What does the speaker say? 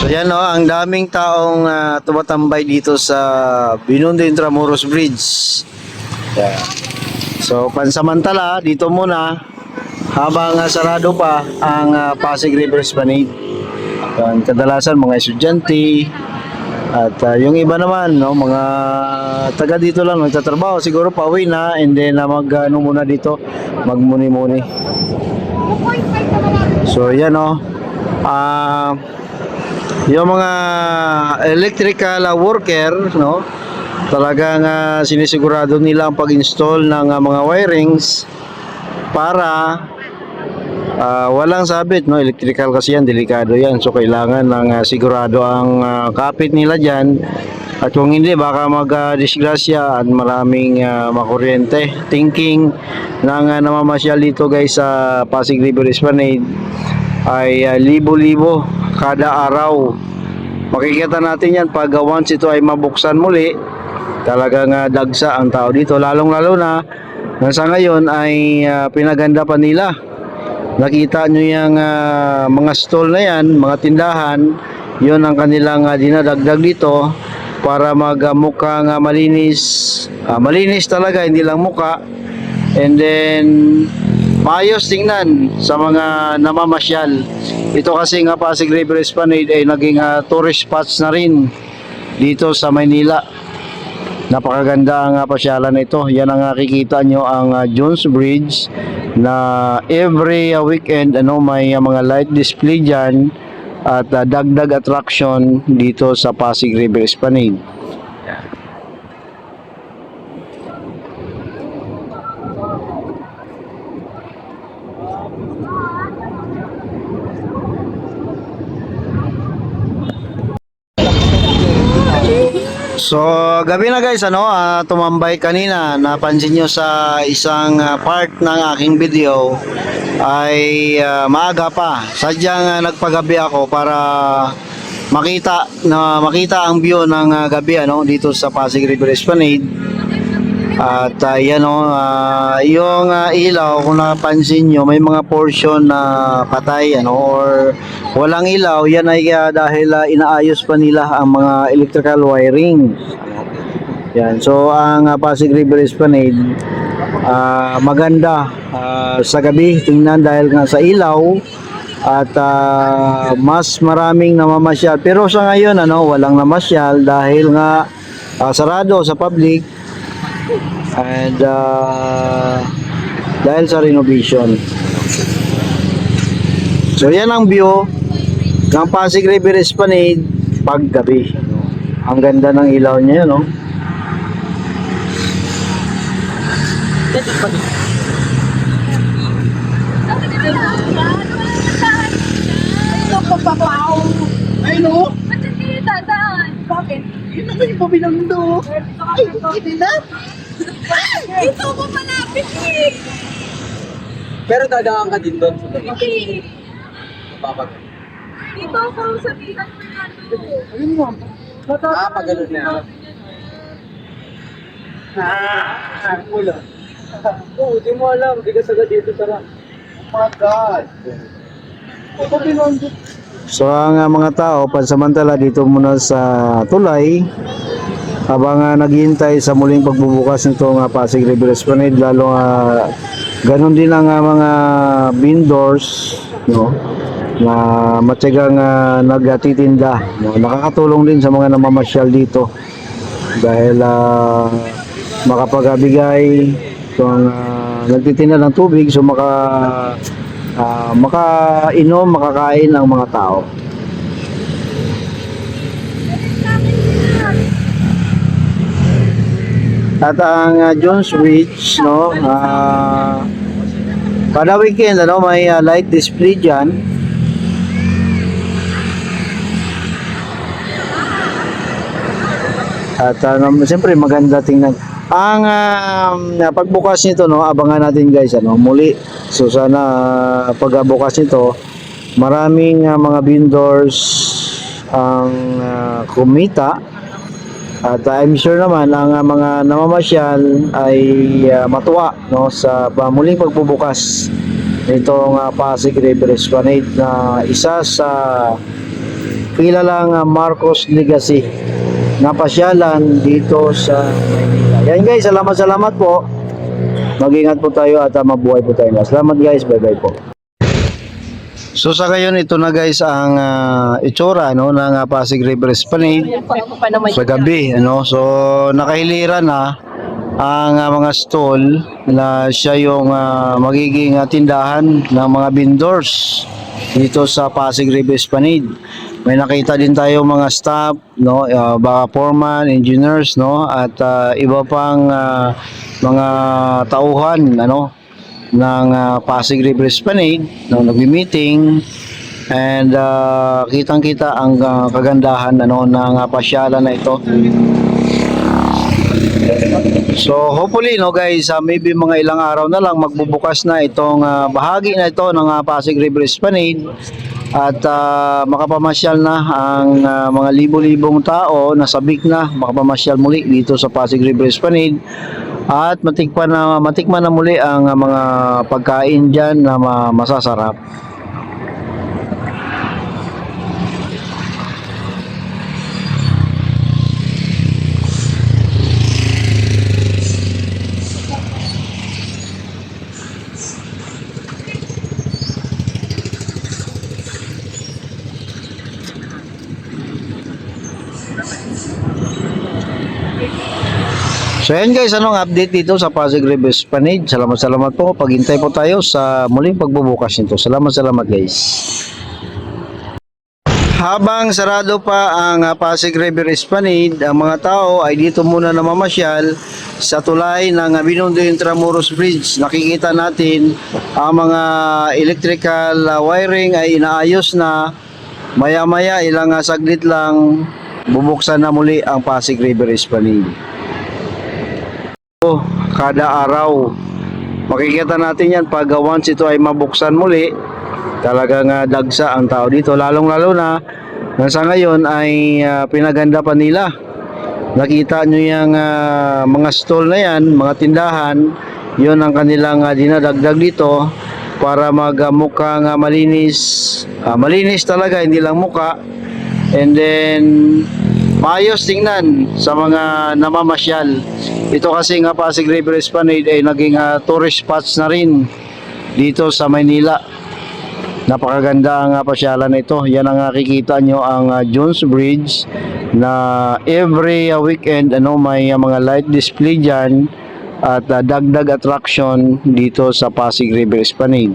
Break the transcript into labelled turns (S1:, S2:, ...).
S1: So yan o, ang daming taong tumatambay dito sa Binondo Intramuros Bridge. Yan. So pansamantala, dito muna habang sarado pa ang Pasig River Esplanade. Yan, kadalasan mga estudyante at yung iba naman, no, mga taga dito lang nagtatrabaho, siguro pauwi na and then mag muna dito, magmuni-muni. So yan o. Yung mga electrical worker, no, talagang sinisigurado nila ang pag-install ng mga wirings para walang sabit, no. Electrical kasi yan, delikado yan, so kailangan ng sigurado ang kapit nila dyan, at kung hindi baka mag-disgrasya at maraming makuryente. Thinking ng namamasyal dito guys sa Pasig River Esplanade ay libo-libo kada araw. Makikita natin yan pag once ito ay mabuksan muli, talagang dagsa ang tao dito, lalong-lalo na sa ngayon ay pinaganda pa nila. Nakita nyo yung mga stall na yan, mga tindahan, yun ang kanilang dinadagdag dito para magmukhang malinis. Malinis talaga, hindi lang mukha. And then maayos tingnan sa mga namamasyal. Ito kasi nga Pasig River Esplanade ay naging tourist spots na rin dito sa Maynila. Napakaganda ang pasyalan na ito. Yan ang nakikita nyo, ang Jones Bridge, na every weekend may mga light display dyan at dagdag attraction dito sa Pasig River Esplanade. So, gabi na guys, tumambay kanina, napansin nyo sa isang part ng aking video ay maaga pa. Sadyang nagpagabi ako para makita ang view ng gabi dito sa Pasig River Esplanade. At yung ilaw, kung napansin nyo, may mga portion na patay or walang ilaw. Yan ay dahil inaayos pa nila ang mga electrical wiring. Yan. So ang Pasig River Esplanade maganda sa gabi tingnan dahil nga sa ilaw at mas maraming namamasyal. Pero sa ngayon walang namasyal dahil nga sarado sa public and dahil sa renovation. So yan ang view ng Pasig River Esplanade pag gabi. Ang ganda ng ilaw niya, no?
S2: Ay, no?
S3: Ba't hindi dadaan?
S2: Bakit? Yun na kayo pabilang do. Ay, hindi na.
S3: Ito ko malapit eh.
S2: Pero dadaan ka din doon.
S3: Hindi.
S2: Babag.
S3: Dito ako sa bilang ng ano.
S2: Ayun mo. Pag ganun na. Wala. Oo, di mo alam. Di ka sagad dito tara. Oh my God. Pabilang do.
S1: So ang mga tao pansamantala dito muna sa tulay habang naghihintay sa muling pagbubukas nitong Pasig River Esplanade, lalo ganun din ang mga vendors, no, na matyagang nagtitinda, no. Nakakatulong din sa mga namamasyal dito dahil makapagbigay kung nagtitinda ng tubig, so makainom, makakain ang mga tao. At ang Jones Bridge, no, kada weekend may light display dyan. At siyempre maganda tingnan. Ang pagbukas nito, no, abangan natin guys, muli. So sana pagbukas nito, maraming mga vendors ang kumita. At I'm sure naman ang mga namamasyal ay matuwa, no, sa muling pagbubukas nitong Pasig River Esplanade, na isa sa kilalang Marcos Legacy na pasyalan dito sa Maynila. Yan guys, salamat po. Mag-ingat po tayo at mabuhay po tayo. Salamat guys, bye-bye po. So sa ngayon, ito na guys ang itsura no, ng Pasig River Esplanade sa gabi. Ano? So nakahiliran na ang mga stall na siya yung magiging tindahan ng mga vendors dito sa Pasig River Esplanade. May nakita din tayo mga staff, no, baka foreman, engineers, no, at iba pang mga tauhan, ano, ng Pasig River Esplanade, no, nagmi-meeting, and kitang-kita ang kagandahan, ano, ng pasyalan na ito. So hopefully no guys, maybe mga ilang araw na lang magbubukas na itong bahagi na ito ng Pasig River Esplanade at makapamasyal na ang mga libo-libong tao na sabik na makapamasyal muli dito sa Pasig River Esplanade at matikman na muli ang mga pagkain dyan na masasarap. So yan guys, anong update dito sa Pasig River Esplanade? Salamat po. Paghintay po tayo sa muling pagbubukas nito. Salamat guys. Habang sarado pa ang Pasig River Esplanade, ang mga tao ay dito muna namamasyal sa tulay ng Binondo Intramuros Bridge. Nakikita natin ang mga electrical wiring ay inaayos na. Maya-maya, ilang saglit lang, bubuksan na muli ang Pasig River Esplanade. Kada araw makikita natin yan pag once ito ay mabuksan muli, talagang dagsa ang tao dito, lalong-lalo na sa ngayon ay pinaganda pa nila. Nakita nyo yung mga stall na yan, mga tindahan, yun ang kanilang dinadagdag dito para magmukhang malinis. Malinis talaga, hindi lang muka, and then maayos tingnan sa mga namamasyal. Ito kasi nga Pasig River Esplanade ay naging tourist spots na rin dito sa Maynila. Napakaganda ang pasyalan ito. Yan ang nakikita nyo ang Jones Bridge na every weekend may mga light display dyan at dagdag attraction dito sa Pasig River Esplanade.